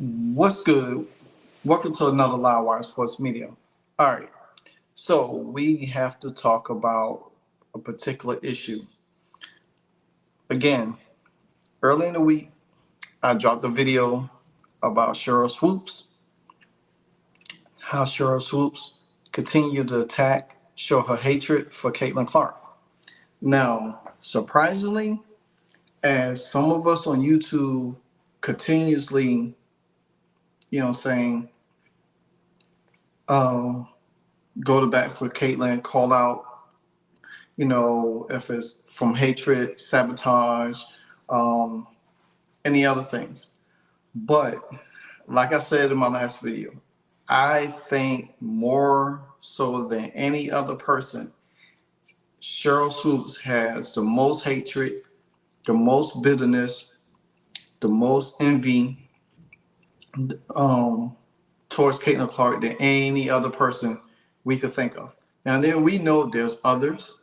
What's good? Welcome to another Live Wire Sports Media. All right, so we have to talk about a particular issue. Again, early in the week, I dropped a video about Sherly Swoopes, how Sherly Swoopes continued to attack, show her hatred for Caitlin Clark. Now, surprisingly, as some of us on YouTube continuously, saying, go to bat for Caitlin, call out, if it's from hatred, sabotage, any other things. But like I said in my last video, I think more so than any other person, Sherly Swoopes has the most hatred, the most bitterness, the most envy towards Caitlin Clark than any other person we could think of. Now, then we know there's others.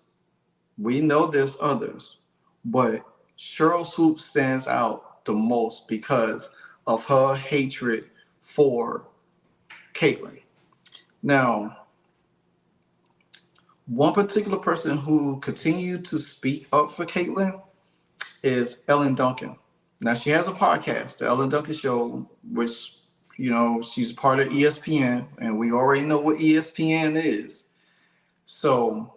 But Sherly Swoopes stands out the most because of her hatred for Caitlin. Now, one particular person who continued to speak up for Caitlin is Elle Duncan. Now, she has a podcast, the Elle Duncan Show, which, she's part of ESPN, and we already know what ESPN is. So,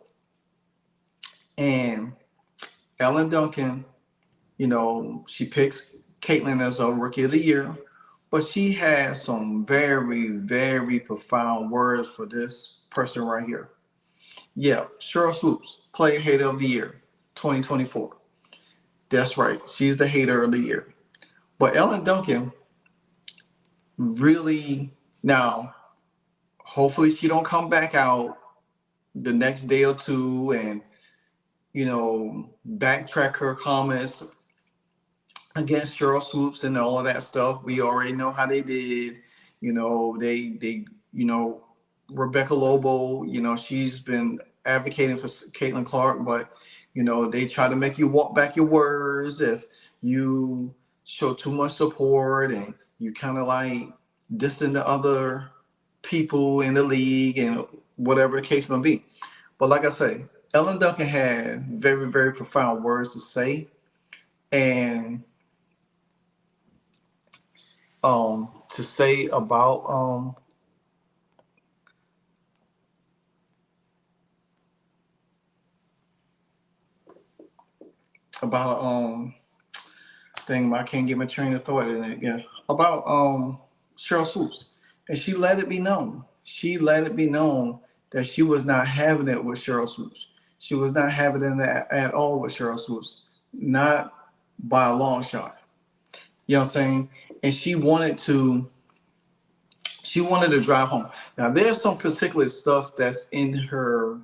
and Elle Duncan, she picks Caitlin as a Rookie of the Year, but she has some very, very profound words for this person right here. Yeah, Sherly Swoopes, Player Hater of the Year, 2024. That's right, she's the Hater of the Year. But Elle Duncan really, now, hopefully she don't come back out the next day or two and, backtrack her comments against Sherly Swoopes and all of that stuff. We already know how they did. They Rebecca Lobo, she's been advocating for Caitlin Clark, but, they try to make you walk back your words if you show too much support and you kind of like dissing the other people in the league and whatever the case may be. But like I say, Elle Duncan had very, very profound words to say. And to say about thing, I can't get my train of thought in it. Yeah, about Sherly Swoopes, and she let it be known. She let it be known that she was not having it with Sherly Swoopes. She was not having it at all with Sherly Swoopes, not by a long shot. You know what I'm saying? And she wanted to drive home. Now, there's some particular stuff that's in her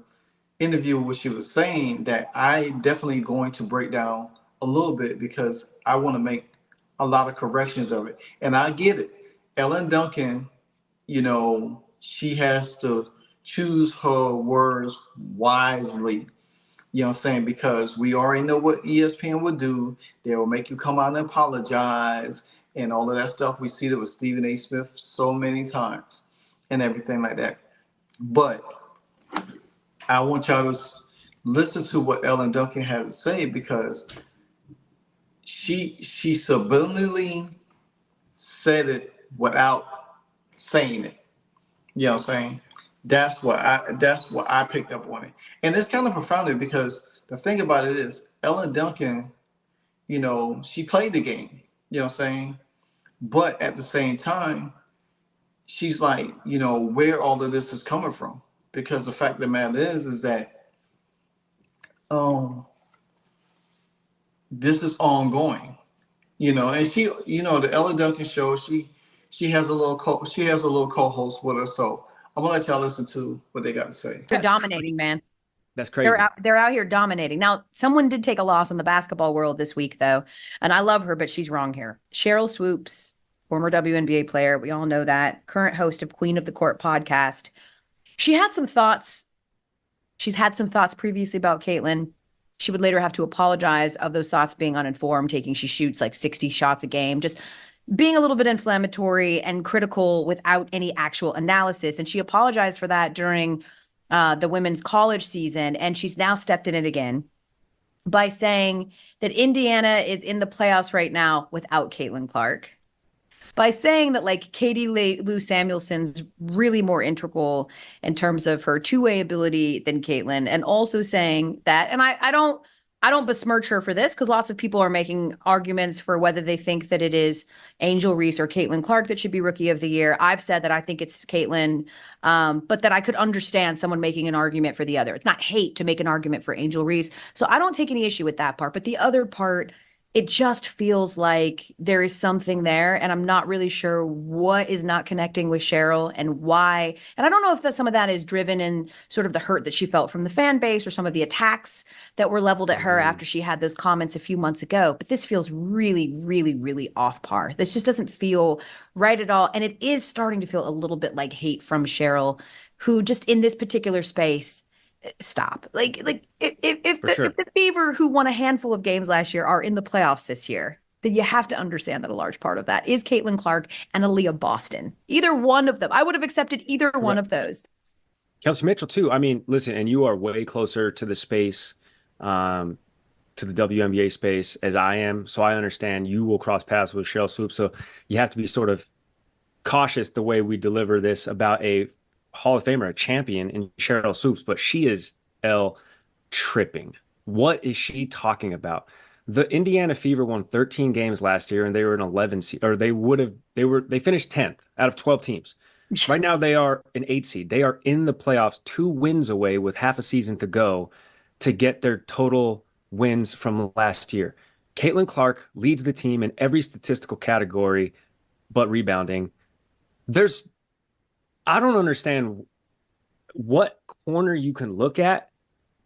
interview what she was saying that I definitely going to break down a little bit because I want to make a lot of corrections of it. And I get it. Elle Duncan, she has to choose her words wisely. You know what I'm saying? Because we already know what ESPN would do. They will make you come out and apologize and all of that stuff. We see that with Stephen A. Smith so many times and everything like that. But I want y'all to listen to what Elle Duncan had to say because she subliminally said it without saying it. You know what I'm saying? That's what I picked up on it. And it's kind of profound because the thing about it is Elle Duncan, she played the game, you know what I'm saying? But at the same time, she's like, where all of this is coming from. Because the fact of the matter is that this is ongoing, and she, the Elle Duncan Show, she has a little co-host with her. So I'm gonna let y'all listen to what they got to say. They're dominating, man. That's crazy. They're out here dominating. Now, someone did take a loss in the basketball world this week, though, and I love her, but she's wrong here. Sherly Swoopes, former WNBA player, we all know that, current host of Queen of the Court podcast. She had some thoughts. She's had some thoughts previously about Caitlin. She would later have to apologize of those thoughts being uninformed, she shoots like 60 shots a game. Just being a little bit inflammatory and critical without any actual analysis. And she apologized for that during the women's college season. And she's now stepped in it again by saying that Indiana is in the playoffs right now without Caitlin Clark, by saying that like Katie Lou Samuelson's really more integral in terms of her two-way ability than Caitlin, and also saying that, and I don't besmirch her for this because lots of people are making arguments for whether they think that it is Angel Reese or Caitlin Clark that should be Rookie of the Year. I've said that I think it's Caitlin, but that I could understand someone making an argument for the other. It's not hate to make an argument for Angel Reese. So I don't take any issue with that part. But the other part, it just feels like there is something there, and I'm not really sure what is not connecting with Cheryl and why. And I don't know if some of that is driven in sort of the hurt that she felt from the fan base or some of the attacks that were leveled at her after she had those comments a few months ago. But this feels really, really, really off par. This just doesn't feel right at all. And it is starting to feel a little bit like hate from Cheryl, who just in this particular space, stop. Like if the Fever, who won a handful of games last year, are in the playoffs this year, then you have to understand that a large part of that is Caitlin Clark and Aaliyah Boston. Either one of them. I would have accepted either one of those. Kelsey Mitchell too. I mean, listen, and you are way closer to the space, to the WNBA space as I am. So I understand you will cross paths with Sherly Swoopes. So you have to be sort of cautious the way we deliver this about a Hall of Famer, a champion in Sherly Swoopes, but she is tripping. What is she talking about? The Indiana Fever won 13 games last year, and they were an 11 seed, or they finished 10th out of 12 teams. Right now, they are an 8 seed. They are in the playoffs, 2 wins away with half a season to go to get their total wins from last year. Caitlin Clark leads the team in every statistical category but rebounding. I don't understand what corner you can look at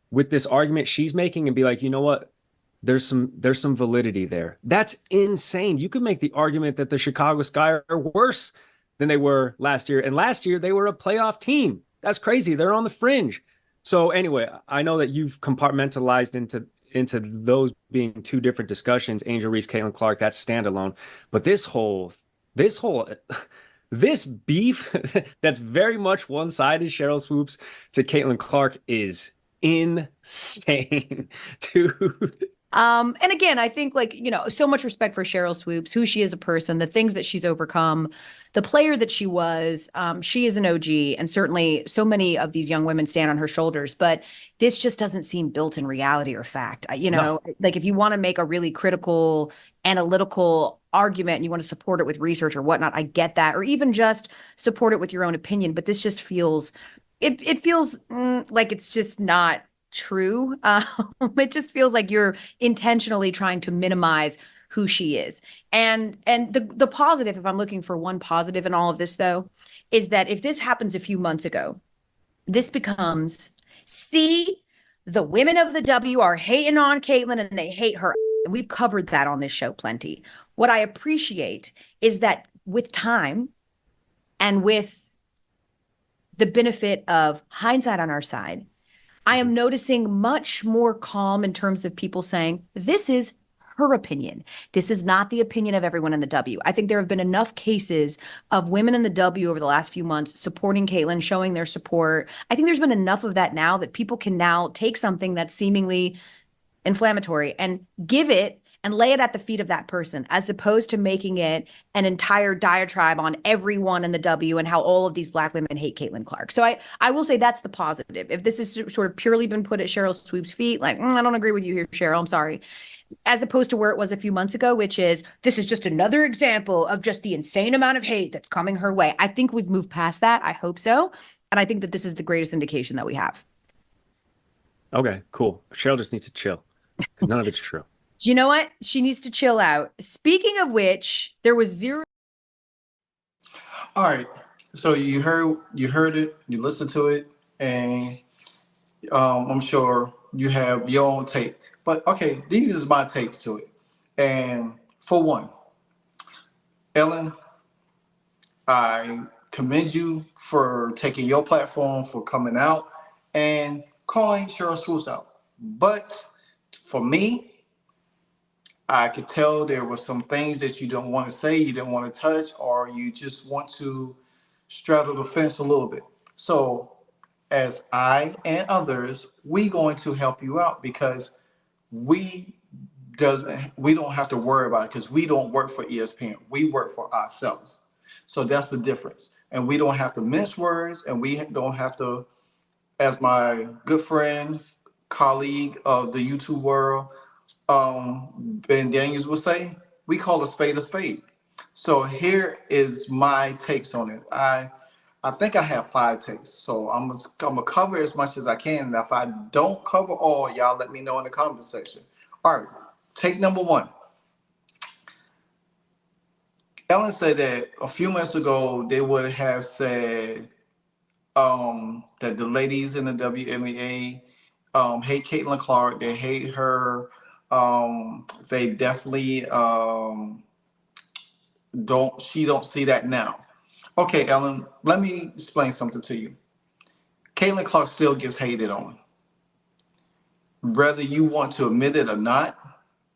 with this argument she's making and be like, you know what? There's some validity there. That's insane. You could make the argument that the Chicago Sky are worse than they were last year. And last year they were a playoff team. That's crazy. They're on the fringe. So anyway, I know that you've compartmentalized into those being 2 different discussions, Angel Reese, Caitlin Clark, that's standalone. But this beef that's very much one-sided, Sherly Swoopes to Caitlin Clark, is insane, dude. And again, I think so much respect for Sherly Swoopes, who she is a person, the things that she's overcome, the player that she was. She is an OG, and certainly so many of these young women stand on her shoulders, but this just doesn't seem built in reality or fact. No. Like if you want to make a really critical, analytical argument and you want to support it with research or whatnot, I get that, or even just support it with your own opinion. But this just feels, it feels like it's just not true. It just feels like you're intentionally trying to minimize who she is. And the positive, if I'm looking for one positive in all of this, though, is that if this happens a few months ago, this becomes, see, the women of the W are hating on Caitlin and they hate her. And we've covered that on this show plenty. What I appreciate is that with time and with the benefit of hindsight on our side, I am noticing much more calm in terms of people saying, this is her opinion. This is not the opinion of everyone in the W. I think there have been enough cases of women in the W over the last few months supporting Caitlin, showing their support. I think there's been enough of that now that people can now take something that's seemingly inflammatory and give it and lay it at the feet of that person, as opposed to making it an entire diatribe on everyone in the W and how all of these Black women hate Caitlin Clark. So I will say that's the positive. If this has sort of purely been put at Sherly Swoopes' feet, like, I don't agree with you here, Cheryl, I'm sorry, as opposed to where it was a few months ago, which is, this is just another example of just the insane amount of hate that's coming her way. I think we've moved past that. I hope so. And I think that this is the greatest indication that we have. Okay, cool. Cheryl just needs to chill because none of it's true. Do you know what? She needs to chill out. Speaking of which, there was zero. All right. So you heard it, you listened to it, and I'm sure you have your own take. But okay, these is my takes to it. And for one, Ellen, I commend you for taking your platform, for coming out and calling Sherly Swoopes out. But for me, I could tell there were some things that you don't want to say, you didn't want to touch, or you just want to straddle the fence a little bit. So, as I and others, we going to help you out because we we don't have to worry about it because we don't work for ESPN. We work for ourselves. So that's the difference. And we don't have to mince words, and we don't have to, as my good friend, colleague of the YouTube world, Ben Daniels would say, we call a spade a spade. So here is my takes on it. I think I have 5 takes, so I'm gonna cover as much as I can. And if I don't cover all, y'all let me know in the comment section. All right, take number 1. Ellen said that a few months ago they would have said that the ladies in the WNBA hate Caitlin Clark. They hate her. They definitely don't. She don't see that now. Okay, Ellen, let me explain something to you. Caitlin Clark still gets hated on. Whether you want to admit it or not,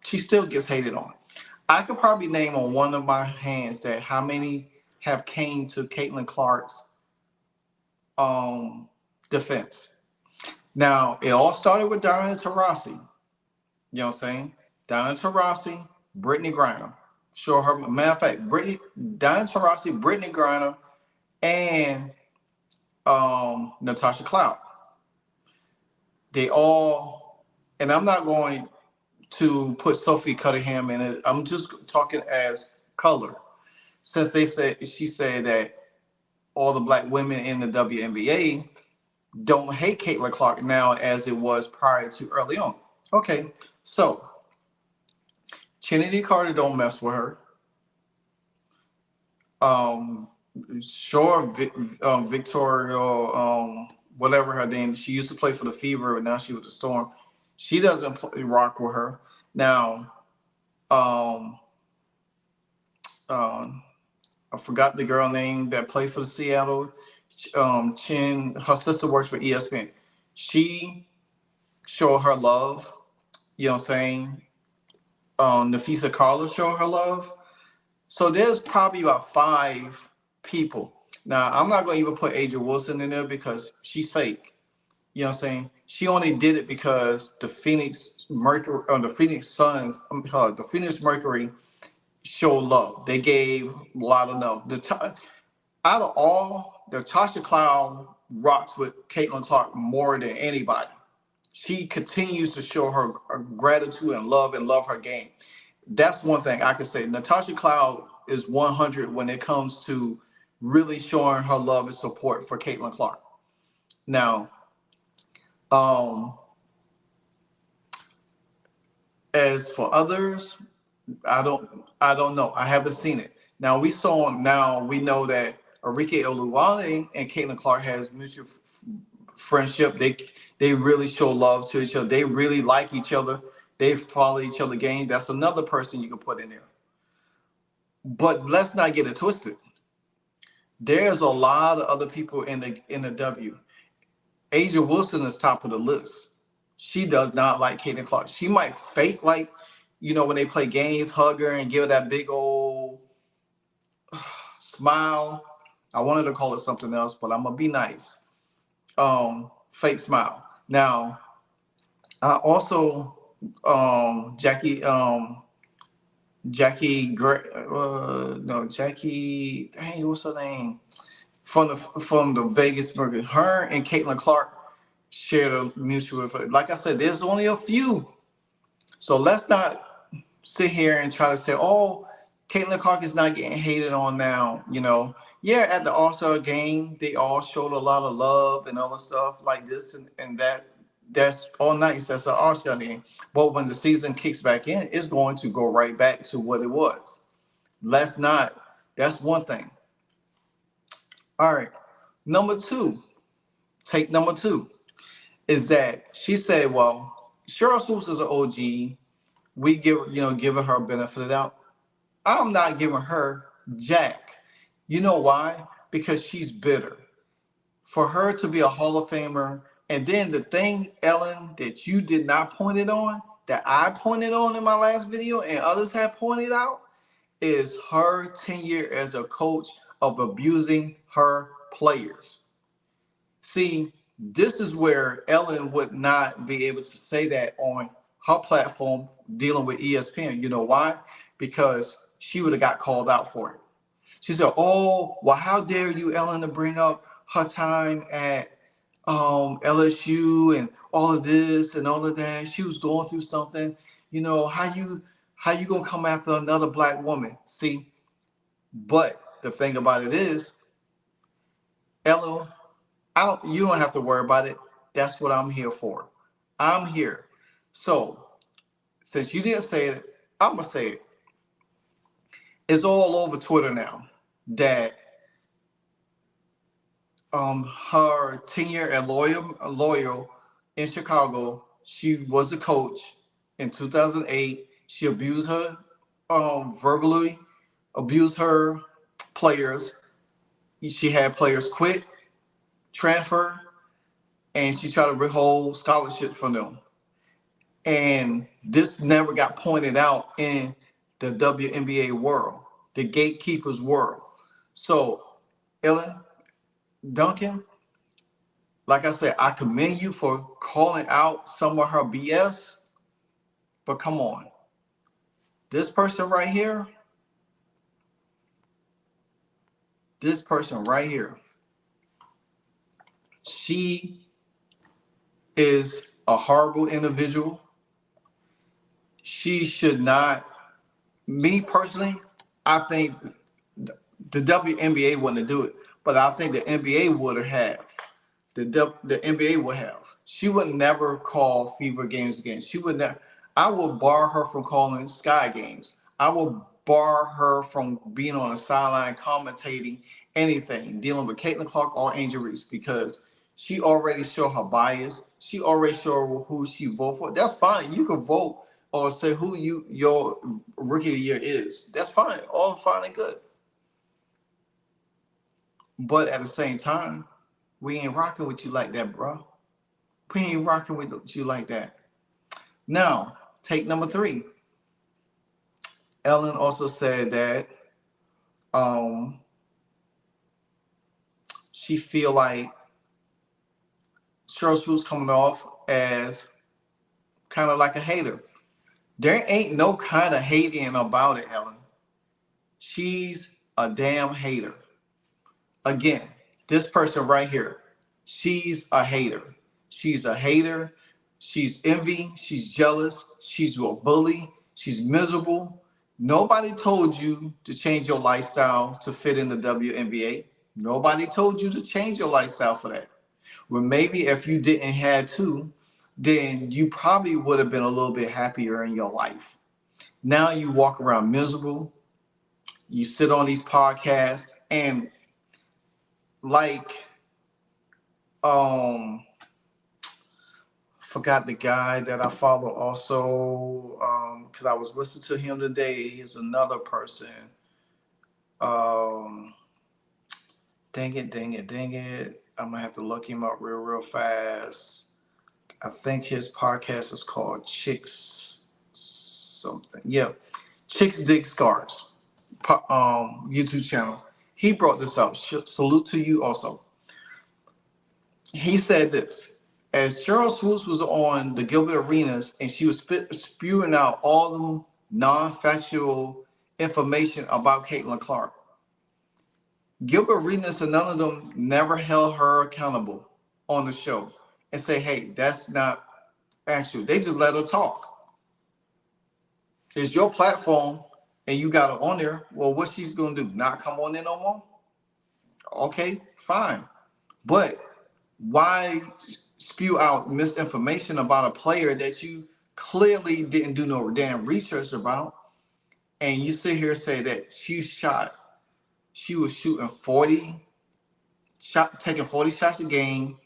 she still gets hated on. I could probably name on one of my hands that how many have came to Caitlin Clark's defense. Now, it all started with Diana Taurasi. You know what I'm saying? Diana Taurasi, Brittany Griner. Show her, matter of fact, Diana Taurasi, Brittany Griner, and Natasha Cloud. They all, and I'm not going to put Sophie Cunningham in it. I'm just talking as color. Since she said that all the black women in the WNBA don't hate Caitlin Clark now as it was prior to early on. Okay, so Trinity Carter don't mess with her. Sure, Victoria, whatever her name, she used to play for the Fever, but now she with the Storm. She doesn't rock with her. Now, I forgot the girl name that played for the Seattle. Chin, her sister works for ESPN. She showed her love. You know what I'm saying? Nafisa Carla showed her love. So there's probably about 5 people. Now, I'm not going to even put Aja Wilson in there because she's fake. You know what I'm saying? She only did it because the Phoenix Mercury, or the Phoenix Suns, the Phoenix Mercury showed love. They gave a lot of love. Out of all, the Tasha Cloud rocks with Caitlin Clark more than anybody. She continues to show her gratitude and love her game. That's one thing I can say. Natasha Cloud is 100 when it comes to really showing her love and support for Caitlin Clark. Now, as for others, I don't know. I haven't seen it. Now we know that Arike Oluwale and Caitlin Clark has mutual friendship. They really show love to each other. They really like each other. They follow each other game. That's another person you can put in there. But let's not get it twisted. There's a lot of other people in the W. Aja Wilson is top of the list. She does not like Caitlin Clark. She might fake like, when they play games, hug her and give her that big old smile. I wanted to call it something else, but I'm gonna be nice. Fake smile. Now, I also Jackie Jackie, no, Jackie, dang, what's her name? From the Vegas Mercury. Her and Caitlin Clark shared a mutual. Like I said, there's only a few. So let's not sit here and try to say, oh, Caitlin Clark is not getting hated on now. Yeah, at the All-Star game, they all showed a lot of love and other stuff like this and that. That's all nice. That's an All-Star game. But when the season kicks back in, it's going to go right back to what it was. That's one thing. All right. Take number two is that she said, well, Sherly Swoopes is an OG. We giving her a benefit of the doubt. I'm not giving her jack. You know why? Because she's bitter. For her to be a Hall of Famer, and then the thing, Ellen, that you did not point it on that I pointed on in my last video and others have pointed out is her tenure as a coach of abusing her players. See, this is where Ellen would not be able to say that on her platform dealing with ESPN. You know why? Because she would have got called out for it. She said, "Oh, well, how dare you, Ellen, to bring up her time at LSU and all of this and all of that. She was going through something. You know, how you gonna come after another black woman?" See, but the thing about it is, Ellen, you don't have to worry about it. That's what I'm here for. I'm here. So since you didn't say it, I'm gonna say it. It's all over Twitter now that her tenure at Loyal in Chicago, she was a coach in 2008. She abused her, verbally abused her players. She had players quit, transfer, and she tried to withhold scholarships from them. And this never got pointed out in the WNBA world, the gatekeepers world. So, Ellen Duncan, like I said, I commend you for calling out some of her BS, but come on. This person right here, she is a horrible individual. She should not, me personally, I think the WNBA wouldn't do it, but I think the NBA would have. The NBA would have. She would never call Fever games again. She would never. I will bar her from calling Sky games. I will bar her from being on the sideline commentating anything dealing with Caitlin Clark or Angel Reese because she already showed her bias. She already showed who she vote for. That's fine. You can vote or say who your rookie of the year is. That's fine. All fine and good. But at the same time, we ain't rocking with you like that, bro. We ain't rocking with you like that. Now, take number 3. Ellen also said that she feel like Sherly Swoopes coming off as kind of like a hater. There ain't no kind of hating about it, Ellen. She's a damn hater. Again, this person right here, she's a hater. She's a hater. She's envy. She's jealous. She's a bully. She's miserable. Nobody told you to change your lifestyle to fit in the WNBA. Nobody told you to change your lifestyle for that. Well, maybe if you didn't have to, then you probably would have been a little bit happier in your life. Now you walk around miserable. You sit on these podcasts and like forgot the guy that I follow also because I was listening to him today. He's another person. Dang it. I'm gonna have to look him up real fast. I think his podcast is called Chicks something. Yeah, Chicks Dig Scars. YouTube channel. He brought this up. Salute to you also. He said this. As Sherly Swoopes was on the Gilbert Arenas and she was spewing out all the non-factual information about Caitlin Clark, Gilbert Arenas and none of them never held her accountable on the show and say, hey, that's not actual. They just let her talk. It's your platform and you got her on there. Well, what she's going to do? Not come on there no more? Okay, fine. But why spew out misinformation about a player that you clearly didn't do no damn research about? And you sit here and say that she was shooting taking 40 shots a game.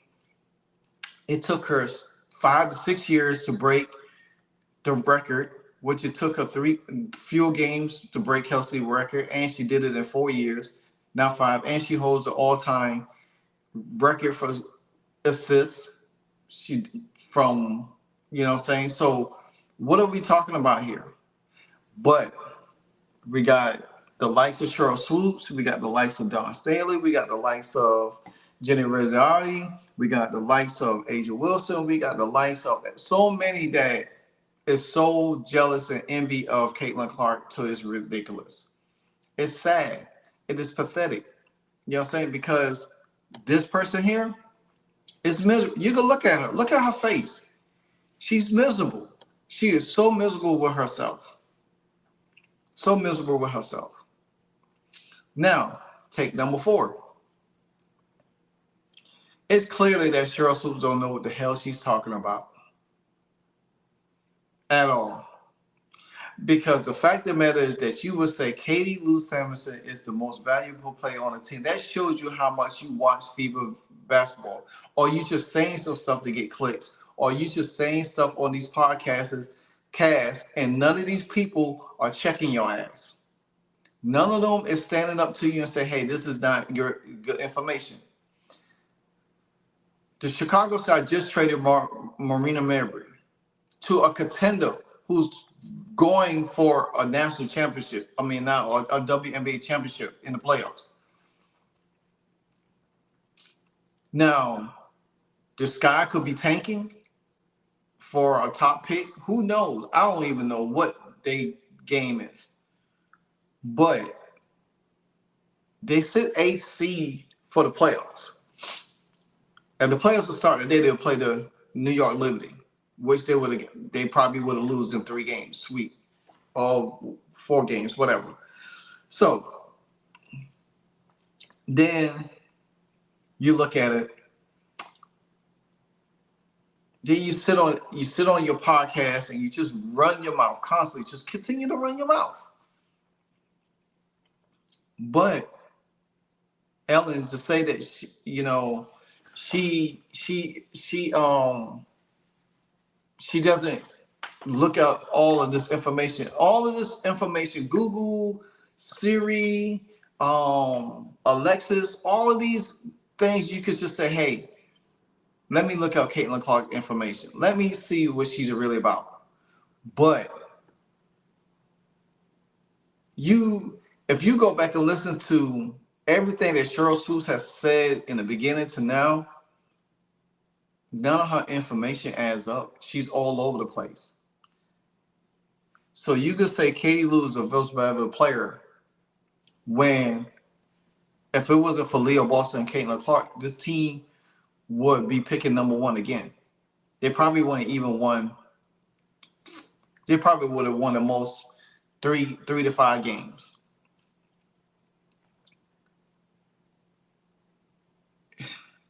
It took her 5 to 6 years to break the record, which it took her few games to break Kelsey's record, and she did it in 4 years, not 5. And she holds the all-time record for assists. She from, you know what I'm saying? So What are we talking about here? But we got the likes of Sherly Swoopes, we got the likes of Don Staley, we got the likes of Jenny Rizzotti, we got the likes of Asia Wilson, we got the likes of so many that is so jealous and envy of Caitlin Clark to it's ridiculous. It's sad. It is pathetic. You know what I'm saying? Because this person here is miserable. You can look at her. Look at her face. She's miserable. She is so miserable with herself. So miserable with herself. Now, take number 4. It's clearly that Sherly Swoopes don't know what the hell she's talking about at all. Because the fact of the matter is that you would say Katie Lou Samuelson is the most valuable player on the team. That shows you how much you watch FIBA basketball. Or you just saying some stuff to get clicks. Or you just saying stuff on these podcasts, and none of these people are checking your ass. None of them is standing up to you and say, hey, this is not your good information. The Chicago Sky just traded Marina Mabrey to a contender who's going for a national championship. I mean, now a WNBA championship in the playoffs. Now, the Sky could be tanking for a top pick. Who knows? I don't even know what their game is. But they sit 8th seed for the playoffs. And the playoffs will start today. They'll play the New York Liberty, which they probably would have lose in 3 games, sweep, or 4 games, whatever. So then you look at it. Then you sit on your podcast and you just run your mouth constantly. Just continue to run your mouth. But Ellen, to say that she doesn't look up all of this information. All of this information, Google, Siri, Alexis, all of these things, you could just say, hey, let me look up Caitlin Clark information. Let me see what she's really about. But if you go back and listen to everything that Sherly Swoopes has said in the beginning to now, none of her information adds up. She's all over the place. So you could say Katie Lou is a most valuable player when, if it wasn't for Leah Boston and Caitlin Clark, this team would be picking number 1 again. They probably wouldn't even won. They probably would have won the most 3 to 5 games.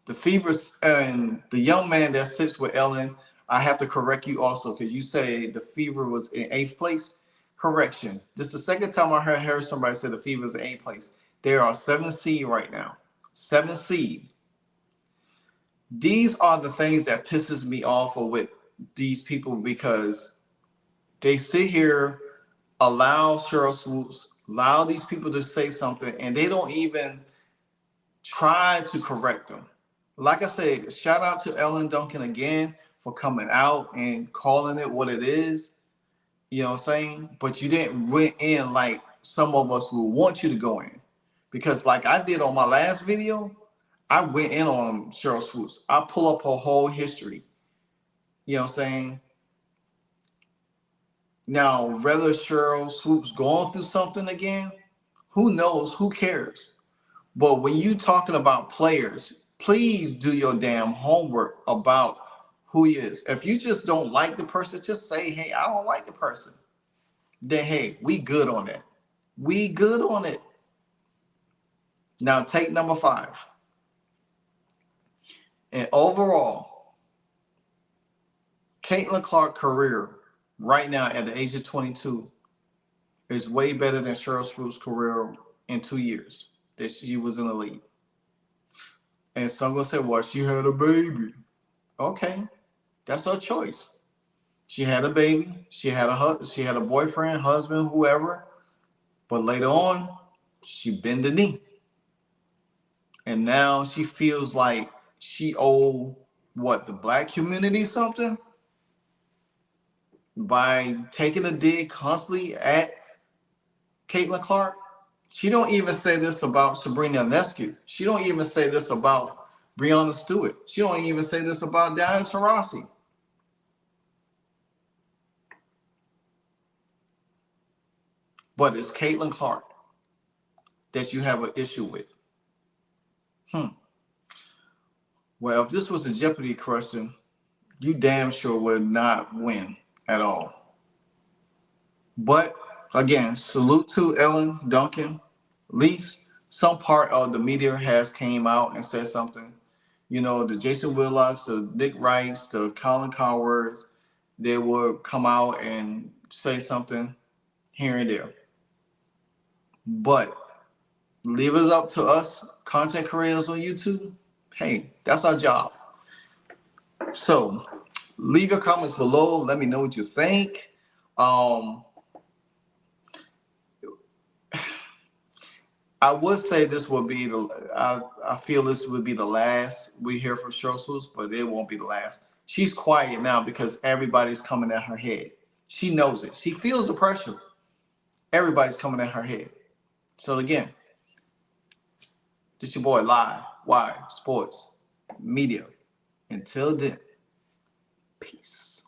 The Fevers and the young man that sits with Ellen, I have to correct you also because you say the Fever was in 8th place. Correction. This is the second time I heard somebody say the Fever is in 8th place. They are 7th seed right now. 7th seed. These are the things that pisses me off with these people because they sit here, allow Sherly Swoopes, allow these people to say something, and they don't even try to correct them. Like I said, shout out to Elle Duncan again for coming out and calling it what it is. You know what I'm saying? But you didn't went in like some of us would want you to go in. Because like I did on my last video, I went in on Sherly Swoopes. I pull up her whole history. You know what I'm saying? Now, whether Sherly Swoopes going through something again, who knows? Who cares? But when you talking about players, please do your damn homework about who he is. If you just don't like the person, just say, hey, I don't like the person. Then, hey, we good on that. We good on it. Now, take number 5. And overall, Caitlin Clark's career right now at the age of 22 is way better than Sherly Swoopes' career in 2 years that she was in the league. And some gonna say, well, she had a baby. Okay, that's her choice. She had a baby. She had a boyfriend, husband, whoever. But later on, she bent the knee. And now she feels like she owe the black community something? by taking a dig constantly at Caitlin Clark. She don't even say this about Sabrina Ionescu. She don't even say this about Breonna Stewart. She don't even say this about Diana Taurasi. But it's Caitlin Clark that you have an issue with. Well, if this was a Jeopardy question, you damn sure would not win at all. But again, salute to Ellen Duncan. At least some part of the media has came out and said something. You know, the Jason Willocks, the Nick Wrights, the Colin Cowards, they would come out and say something here and there. But leave it up to us, content creators on YouTube. Hey, that's our job. So leave your comments below. Let me know what you think. I would say this would be I feel this would be the last we hear from Sherly Swoopes, but it won't be the last. She's quiet now because everybody's coming at her head. She knows it. She feels the pressure. Everybody's coming at her head. So again, this your boy Live Wire Sports Media. Until then, peace.